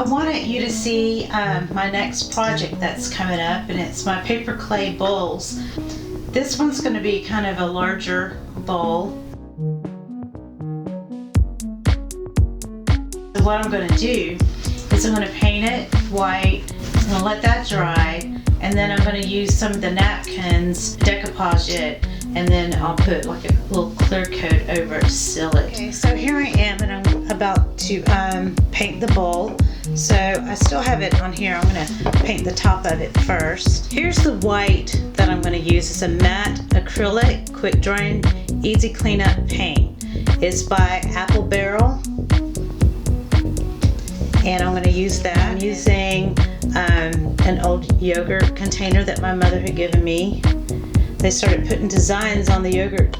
I wanted you to see my next project that's coming up, and it's my paper clay bowls. This one's going to be kind of a larger bowl. So what I'm going to do is I'm going to paint it white, I'm going to let that dry, and then I'm going to use some of the napkins, decoupage it, and then I'll put like a little clear coat over it to seal it. Okay, so here I am, and I'm about to paint the bowl. So I still have it on here. I'm going to paint the top of it first. Here's the white that I'm going to use. It's a matte acrylic, quick drying, easy cleanup paint. It's by Apple Barrel, and I'm going to use that. I'm using an old yogurt container that my mother had given me. They started putting designs on the yogurt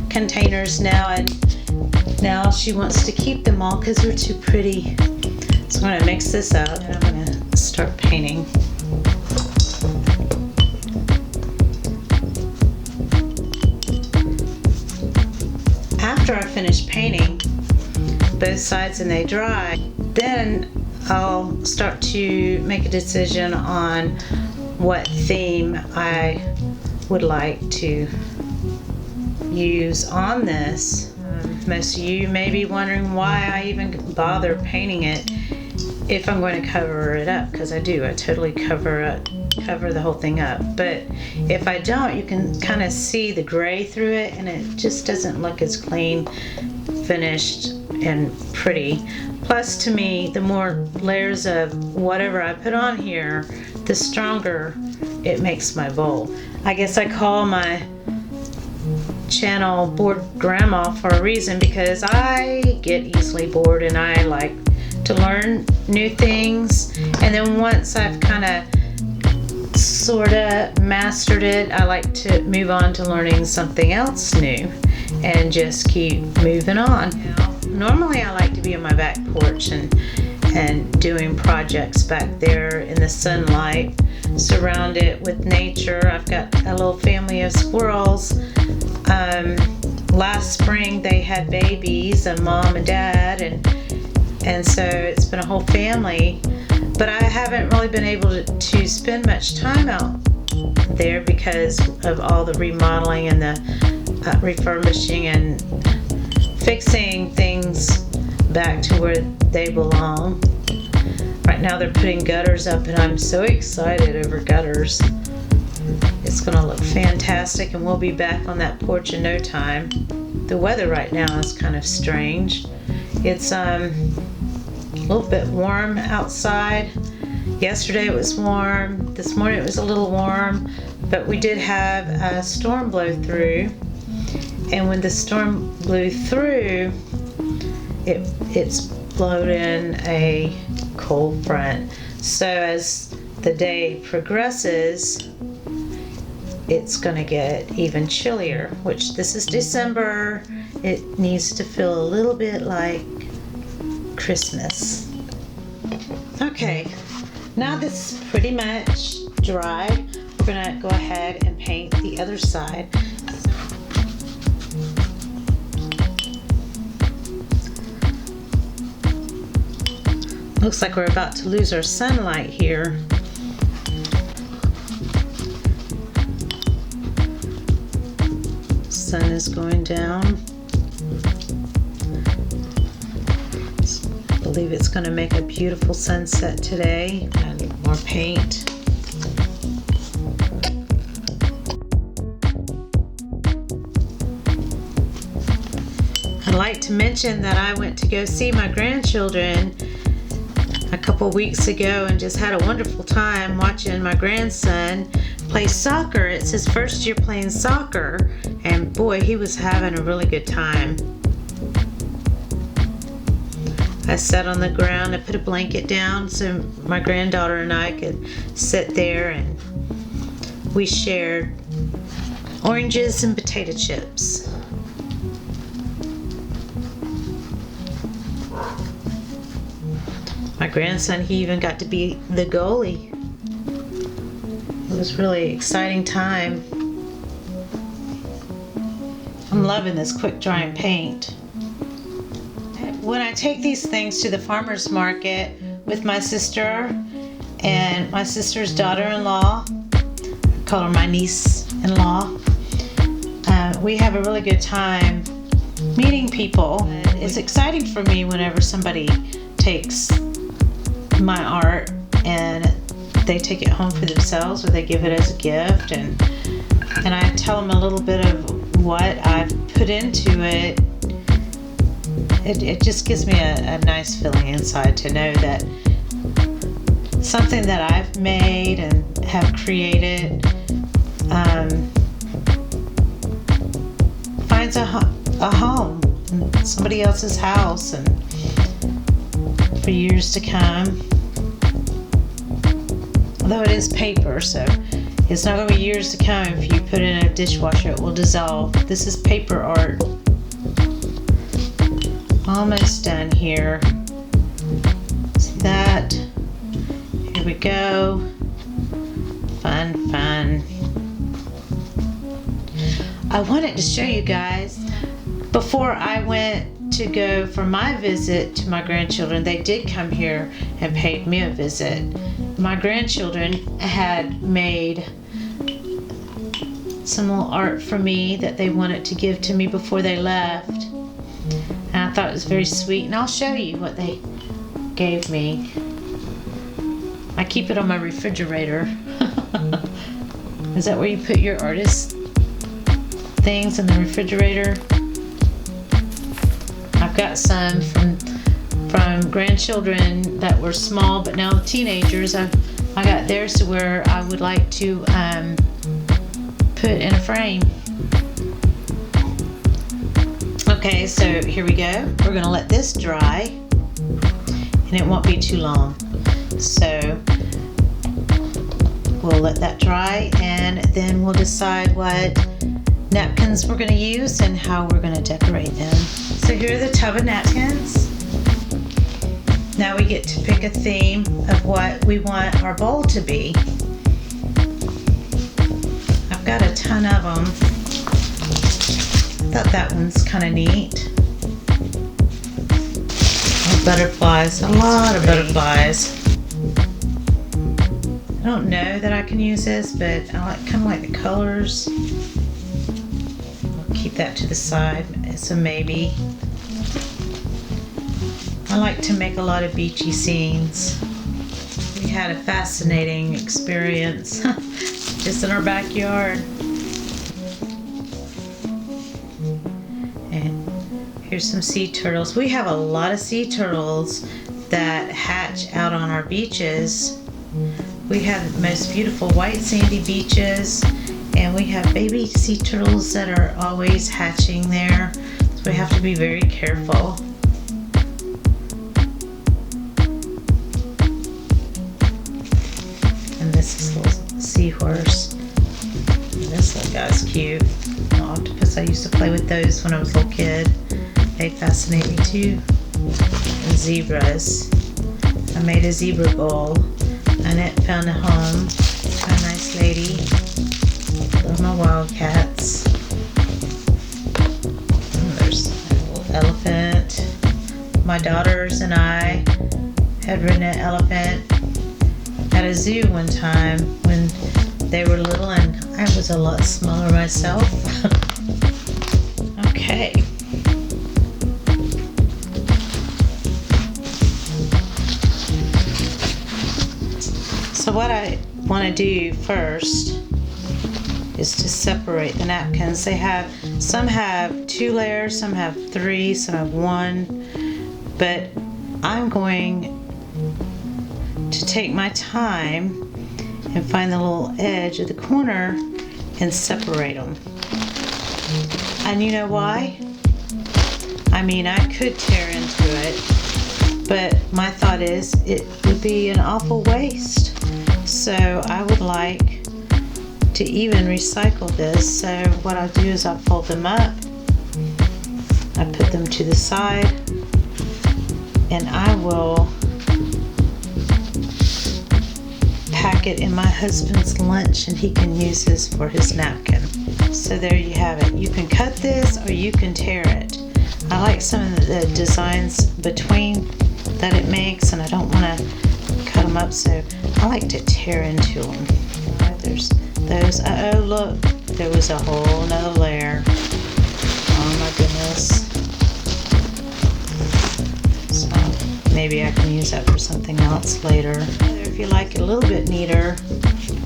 containers now, and now she wants to keep them all because they're too pretty. So I'm going to mix this up, and I'm going to start painting. After I finish painting both sides and they dry, then I'll start to make a decision on what theme I would like to use on this. Most of you may be wondering why I even bother painting it if I'm going to cover it up, because I do. I totally cover the whole thing up. But if I don't, you can kind of see the gray through it, and it just doesn't look as clean, finished, and pretty. Plus, to me, the more layers of whatever I put on here, the stronger it makes my bowl. I guess I call my channel Bored Grandma for a reason, because I get easily bored and I like to learn new things, and then once I've kind of sort of mastered it, I like to move on to learning something else new and just keep moving on. Normally I like to be on my back porch and doing projects back there in the sunlight, surrounded with nature. I've got a little family of squirrels. Last spring they had babies, a mom and dad, and so it's been a whole family, but I haven't really been able to spend much time out there because of all the remodeling and the refurbishing and fixing things back to where they belong. Right now they're putting gutters up, and I'm so excited over gutters. It's gonna look fantastic, and we'll be back on that porch in no time. The weather right now is kind of strange. It's a little bit warm outside. Yesterday it was warm. This morning it was a little warm, but we did have a storm blow through. And when the storm blew through, it's blown in a cold front. So as the day progresses, it's going to get even chillier, which this is December. It needs to feel a little bit like Christmas. Okay, now this is pretty much dry. We're going to go ahead and paint the other side. Looks like we're about to lose our sunlight here. Sun is going down. I believe it's going to make a beautiful sunset today. And more paint. I'd like to mention that I went to go see my grandchildren a couple weeks ago and just had a wonderful time watching my grandson play soccer. It's his first year playing soccer, and boy, he was having a really good time. I sat on the ground, I put a blanket down so my granddaughter and I could sit there, and we shared oranges and potato chips. My grandson, he even got to be the goalie. It was really an exciting time. I'm loving this quick drying paint. When I take these things to the farmer's market with my sister and my sister's daughter-in-law. I call her my niece-in-law. We have a really good time meeting people. It's exciting for me whenever somebody takes my art and they take it home for themselves or they give it as a gift, and I tell them a little bit of what I've put into it. It just gives me a nice feeling inside to know that something that I've made and have created finds a home in somebody else's house and for years to come. Although it is paper, so it's not going to be years to come. If you put it in a dishwasher, it will dissolve. This is paper art. Almost done here. See that? Here we go. Fun, fun. I wanted to show you guys, before I went to go for my visit to my grandchildren, they did come here and paid me a visit. My grandchildren had made some little art for me that they wanted to give to me before they left. And I thought it was very sweet, and I'll show you what they gave me. I keep it on my refrigerator. Is that where you put your artist things, in the refrigerator? I've got some from grandchildren that were small but now teenagers. I got theirs to where I would like to put in a frame. Okay, so here we go. We're gonna let this dry, and it won't be too long. So we'll let that dry, and then we'll decide what napkins we're gonna use and how we're gonna decorate them. So here are the tub of napkins. Now we get to pick a theme of what we want our bowl to be. I've got a ton of them. I thought that one's kind of neat. Oh, butterflies, a lot of butterflies. I don't know that I can use this, but I kind of like the colors. I'll keep that to the side. It's a maybe. I like to make a lot of beachy scenes. We had a fascinating experience just in our backyard. And here's some sea turtles. We have a lot of sea turtles that hatch out on our beaches. We have the most beautiful white sandy beaches, and we have baby sea turtles that are always hatching there, so we have to be very careful. And this is a little seahorse. This little guy's cute. Octopus, I used to play with those when I was a little kid. They fascinate me too. And zebras. I made a zebra bowl. Annette found a home. A nice lady. Love my wildcats. And there's a little elephant. My daughters and I had ridden an elephant at a zoo one time when they were little, and I was a lot smaller myself. Okay. So what I want to do first is to separate the napkins. Some have 2 layers, some have 3, some have 1, but I'm going to take my time and find the little edge of the corner and separate them. And you know why? I mean, I could tear into it, but my thought is it would be an awful waste. So I would like to even recycle this. So what I'll do is I'll fold them up, I put them to the side, and I will pack it in my husband's lunch, and he can use this for his napkin. So there you have it. You can cut this or you can tear it. I like some of the designs between that it makes, and I don't want to cut them up, so I like to tear into them. Right, there's those. Oh, look, there was a whole nother layer. Oh my goodness. So maybe I can use that for something else later. If you like it a little bit neater,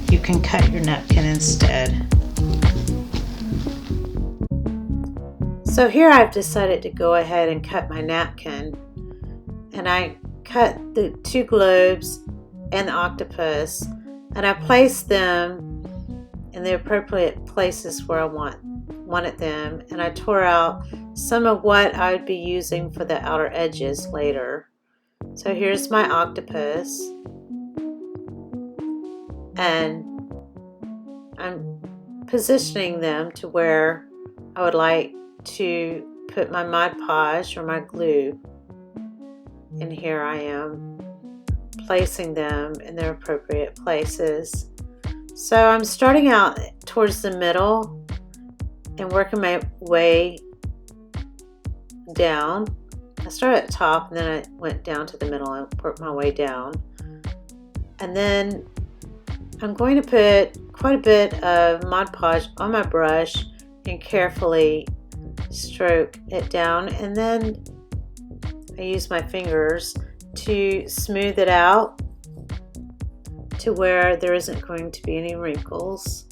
you can cut your napkin instead. So here I've decided to go ahead and cut my napkin, and I cut the two globes and the octopus, and I placed them in the appropriate places where I wanted them, and I tore out some of what I would be using for the outer edges later. So here's my octopus, and I'm positioning them to where I would like to put my Mod Podge or my glue, and here I am placing them in their appropriate places. So I'm starting out towards the middle and working my way down. I started at the top and then I went down to the middle and worked my way down. And then I'm going to put quite a bit of Mod Podge on my brush and carefully stroke it down, and then I use my fingers to smooth it out to where there isn't going to be any wrinkles.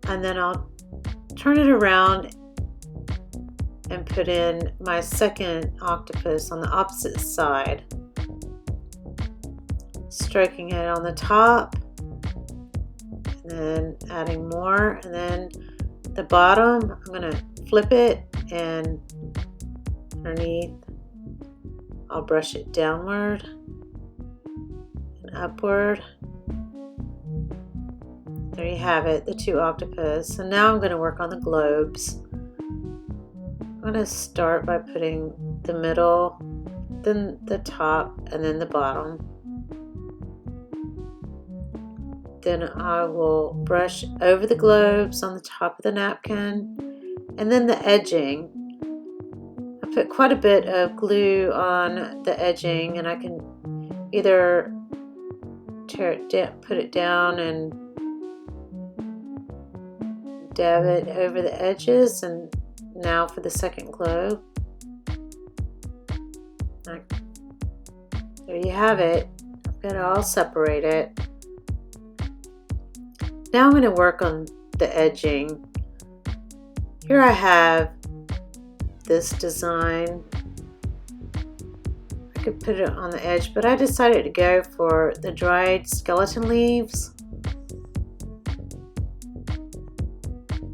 And then I'll turn it around and put in my second octopus on the opposite side, stroking it on the top and then adding more, and then the bottom I'm going to flip it, and underneath I'll brush it downward and upward. There you have it, the two octopus. And now I'm going to work on the globes. I'm going to start by putting the middle, then the top, and then the bottom. Then I will brush over the globes on the top of the napkin, and then the edging. I put quite a bit of glue on the edging, and I can either tear it down, put it down and dab it over the edges. And now for the second globe. There you have it. I've got it all separated. Now I'm going to work on the edging. Here I have this design. I could put it on the edge, but I decided to go for the dried skeleton leaves.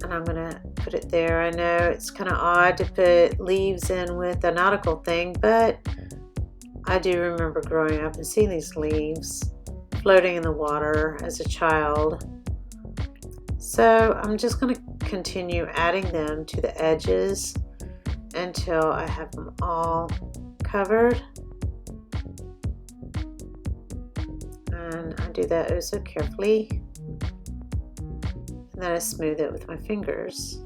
And I'm going to put it there. I know it's kind of odd to put leaves in with a nautical thing, but I do remember growing up and seeing these leaves floating in the water as a child. So I'm just going to continue adding them to the edges until I have them all covered. And I do that oh so carefully. And then I smooth it with my fingers.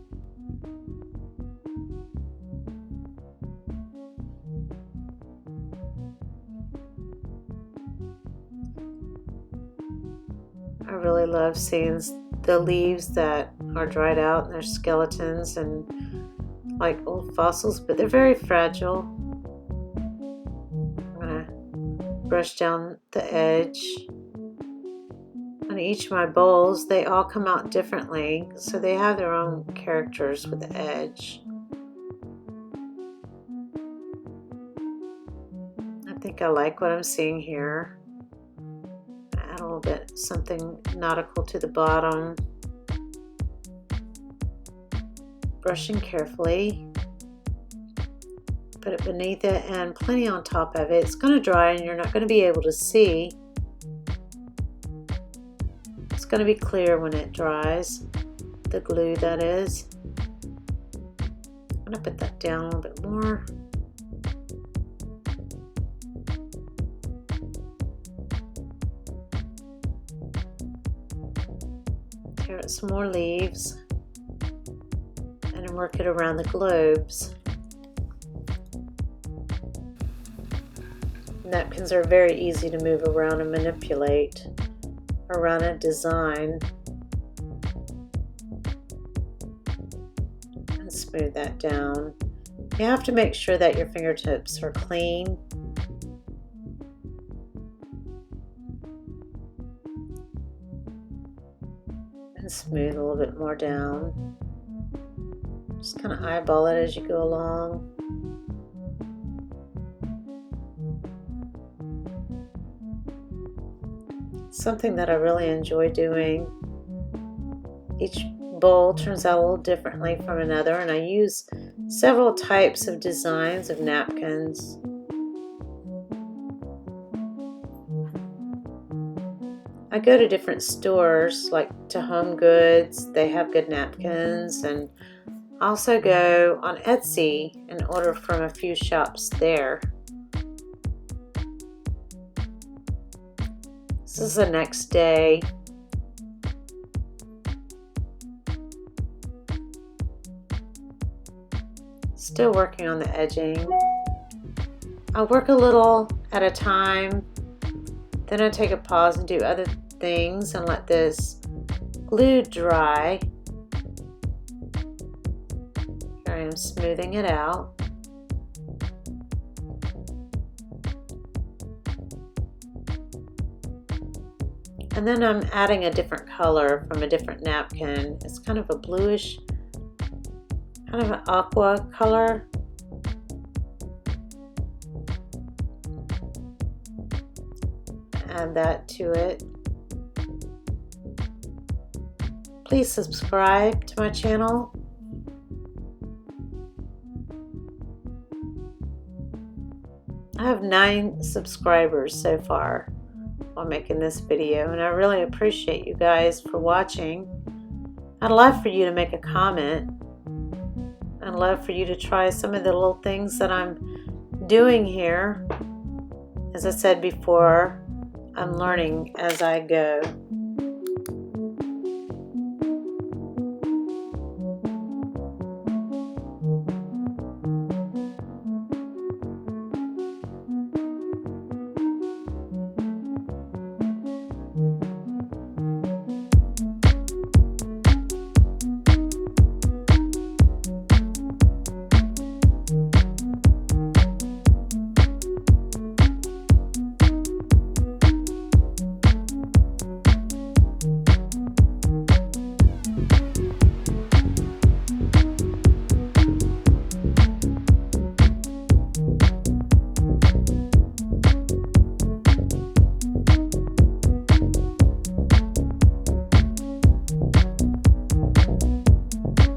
I really love seeing the leaves that are dried out and they're skeletons and like old fossils, but they're very fragile. I'm going to brush down the edge. On each of my bowls, they all come out differently, so they have their own characters with the edge. I think I like what I'm seeing here. Add a little bit something nautical to the bottom. Brushing carefully. Put it beneath it and plenty on top of it. It's going to dry and you're not going to be able to see. It's going to be clear when it dries. The glue, that is. I'm going to put that down a little bit more. Tear out some more leaves and work it around the globes. napkins are very easy to move around and manipulate around a design. And smooth that down. You have to make sure that your fingertips are clean. And smooth a little bit more down. Just kind of eyeball it as you go along. Something that I really enjoy doing. Each bowl turns out a little differently from another, and I use several types of designs of napkins. I go to different stores, like to Home Goods. They have good napkins, and I also go on Etsy and order from a few shops there. This is the next day. Still working on the edging. I work a little at a time, then I take a pause and do other things and let this glue dry. Here I am smoothing it out. And then I'm adding a different color from a different napkin. It's kind of a bluish, kind of an aqua color. Add that to it. Please subscribe to my channel. I have 9 subscribers so far while making this video, and I really appreciate you guys for watching. I'd love for you to make a comment. I'd love for you to try some of the little things that I'm doing here. As I said before, I'm learning as I go.